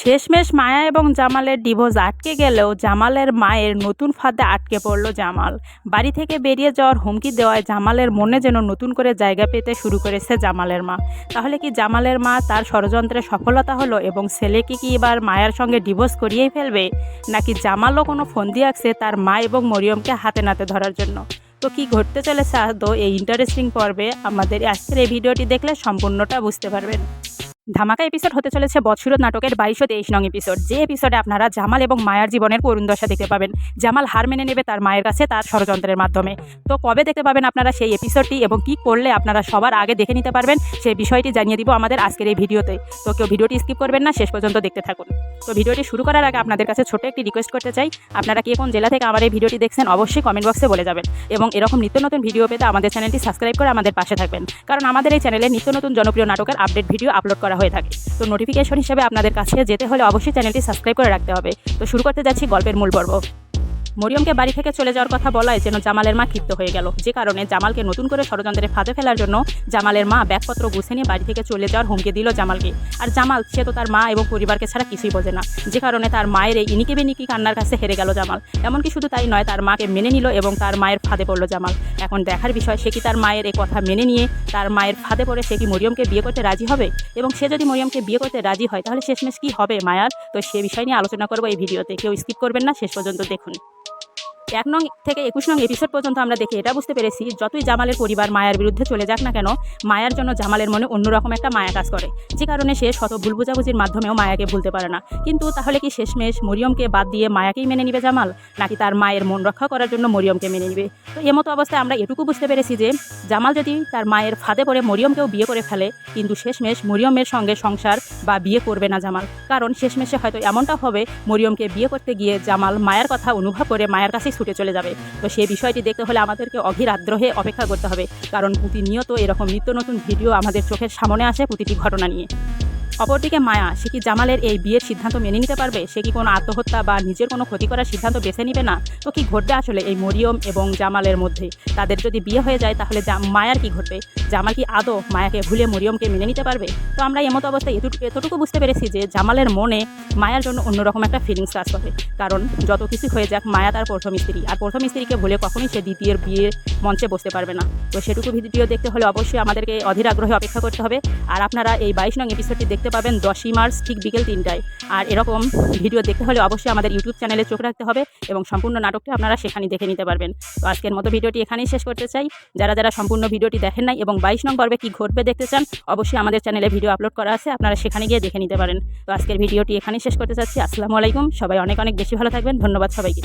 শেষমেশ মায়া এবং জামালের ডিভোর্স আটকে গেলেও জামালের মায়ের নতুন ফাঁদে আটকে পড়ল জামাল। বাড়ি থেকে বেরিয়ে যাওয়ার হুমকি দেওয়ায় জামালের মনে যেন নতুন করে জায়গা পেতে শুরু করেছে জামালের মা। তাহলে কি জামালের মা তার ষড়যন্ত্রে সফলতা হলো এবং ছেলেকে কি এবার মায়ের সঙ্গে ডিভোর্স করিয়েই ফেলবে, নাকি জামালও কোনো ফন্দি আঁকছে তার মা এবং মরিয়মকে হাতে নাতে ধরার জন্য? তো কি ঘটতে চলেছে আদৌ এই ইন্টারেস্টিং পর্বে আমাদের আজকের এই ভিডিওটি দেখলে সম্পূর্ণটা বুঝতে পারবেন। ধামাকা এপিসোড হতে চলেছে বদসুরত নাটকের 22 ও 23 নং এপিসোড, যে এপিসোডে আপনারা জামাল এবং মায়ার জীবনের করুণ দশা দেখতে পাবেন। জামাল হার মেনে নেবে তার মায়ের কাছে তার ষড়যন্ত্রের মাধ্যমে। তো কবে দেখতে পাবেন আপনারা সেই এপিসোডটি এবং কি করলে আপনারা সবার আগে দেখে নিতে পারবেন সেই বিষয়টি জানিয়ে দিব আমাদের আজকের এই ভিডিওতে। তো কেউ ভিডিওটি স্কিপ করবেন না, শেষ পর্যন্ত দেখতে থাকুন। তো ভিডিওটি শুরু করার আগে আপনাদের কাছে ছোট একটি রিকোয়েস্ট করতে চাই, আপনারা কে কোন জেলা থেকে আমার এই ভিডিওটি দেখছেন অবশ্যই কমেন্ট বক্সে বলে যাবেন এবং এরকম নিত্য নতুন ভিডিও পেতে আমাদের চ্যানেলটি সাবস্ক্রাইব করে আমাদের পাশে থাকবেন, কারণ আমাদের এই চ্যানেলে নিত্য নতুন জনপ্রিয় নাটকের আপডেট ভিডিও আপলোড করা হয়ে থাকে। তো নোটিফিকেশন হিসেবে আপনাদের কাছে যেতে হলে অবশ্যই চ্যানেলটি সাবস্ক্রাইব করে রাখতে হবে। তো শুরু করতে যাচ্ছি গল্পের মূল পর্ব। মরিয়মকে বাড়ি থেকে চলে যাওয়ার কথা বলায় যেন জামালের মা ক্ষিপ্ত হয়ে গেল, যে কারণে জামালকে নতুন করে ষড়যন্ত্রে ফাঁদে ফেলার জন্য জামালের মা ব্যাগপত্র গুছিয়ে নিয়ে বাড়ি থেকে চলে যাওয়ার হুমকি দিল জামালকে। আর জামাল সে তো তার মা এবং পরিবারকে ছাড়া কিছুই বোঝে না, যে কারণে তার মায়ের এই ইনিকে বিনিকি কান্নার কাছে হেরে গেল জামাল। এমনকি শুধু তাই নয়, তার মাকে মেনে নিল এবং তার মায়ের ফাঁদে পড়ল জামাল। এখন দেখার বিষয় সে কি তার মায়ের এই কথা মেনে নিয়ে তার মায়ের ফাঁদে পড়ে সে কি মরিয়মকে বিয়ে করতে রাজি হবে, এবং সে যদি মরিয়মকে বিয়ে করতে রাজি হয় তাহলে শেষমেশ কি হবে মায়ার। তো সে বিষয় নিয়ে আলোচনা করবো এই ভিডিওতে, কেউ স্কিপ করবেন না, শেষ পর্যন্ত দেখুন। 1 নং থেকে 21 নং এপিসোড পর্যন্ত আমরা দেখে এটা বুঝতে পেরেছি, যতই জামালের পরিবার মায়ার বিরুদ্ধে চলে যাক না কেন, মায়ার জন্য জামালের মনে অন্যরকম একটা মায়া কাজ করে, যে কারণে সে শত ভুল বোঝাবুঝির মাধ্যমেও মায়াকে ভুলতে পারে না। কিন্তু তাহলে কি শেষমেশ মরিয়মকে বাদ দিয়ে মায়াকেই মেনে নিবে জামাল, নাকি তার মায়ের মন রক্ষা করার জন্য মরিয়মকে মেনে নিবে? তো এমতো অবস্থায় আমরা এটুকু বুঝতে পেরেছি যে জামাল যদি তার মায়ের ফাঁদে পড়ে মরিয়মকেও বিয়ে করে ফেলে, কিন্তু শেষমেশ মরিয়মের সঙ্গে সংসার বা বিয়ে করবে না জামাল, কারণ শেষমেশে হয়তো এমনটা হবে মরিয়মকে বিয়ে করতে গিয়ে জামাল মায়ের কথা অনুভব করে মায়ের কাছেই ছুটে চলে যাবে। তো সেই বিষয়টি দেখতে হলে আমাদেরকে অধীর আগ্রহে অপেক্ষা করতে হবে, কারণ প্রতিনিয়ত এরকম নিত্য নতুন ভিডিও আমাদের চোখের সামনে আসে প্রতিটি ঘটনা নিয়ে। অপরদিকে মায়া, সে কি জামালের এই বিয়ের সিদ্ধান্ত মেনে নিতে পারবে? সে কি কোনো আত্মহত্যা বা নিজের কোনো ক্ষতি করার সিদ্ধান্ত বেছে নিবে না? তো কি ঘটবে আসলে এই মরিয়ম এবং জামালের মধ্যে? তাদের যদি বিয়ে হয়ে যায় তাহলে মায়ার কি ঘটবে? জামাল কি আদৌ মায়াকে ভুলে মরিয়মকে মেনে নিতে পারবে? তো আমরা এমতো অবস্থায় এতটুকু বুঝতে পেরেছি যে জামালের মনে মায়ার জন্য অন্যরকম একটা ফিলিংস কাজ করে, কারণ যত কিছু হয়ে যাক মায়া তার প্রথম স্ত্রী, আর প্রথম স্ত্রীকে ভুলে কখনোই সে দ্বিতীয় বিয়ের মঞ্চে বসতে পারবে না। তো সেটুকু ভিডিও দেখতে হলে অবশ্যই আমাদেরকে অধীর আগ্রহে অপেক্ষা করতে হবে। আর আপনারা এই 22 নং এপিসোডটি দেখতে পাবেন 10ই মার্চ ঠিক বিকেল 3টায়। আর এরকম ভিডিও দেখতে হলে অবশ্যই আমাদের ইউটিউব চ্যানেলে চোখ রাখতে হবে এবং সম্পূর্ণ নাটকটি আপনারা সেখানেই দেখে নিতে পারবেন। তো আজকের মতো ভিডিওটি এখানেই শেষ করতে চাই। যারা যারা সম্পূর্ণ ভিডিওটি দেখেন নাই এবং 22 নং পর্বে কী ঘটবে দেখতে চান, অবশ্যই আমাদের চ্যানেলে ভিডিও আপলোড করা আছে, আপনারা সেখানে গিয়ে দেখে নিতে পারেন। তো আজকের ভিডিওটি এখানেই শেষ করতে চাচ্ছি। আসসালামু আলাইকুম, সবাই অনেক অনেক বেশি ভালো থাকবেন। ধন্যবাদ সবাইকে।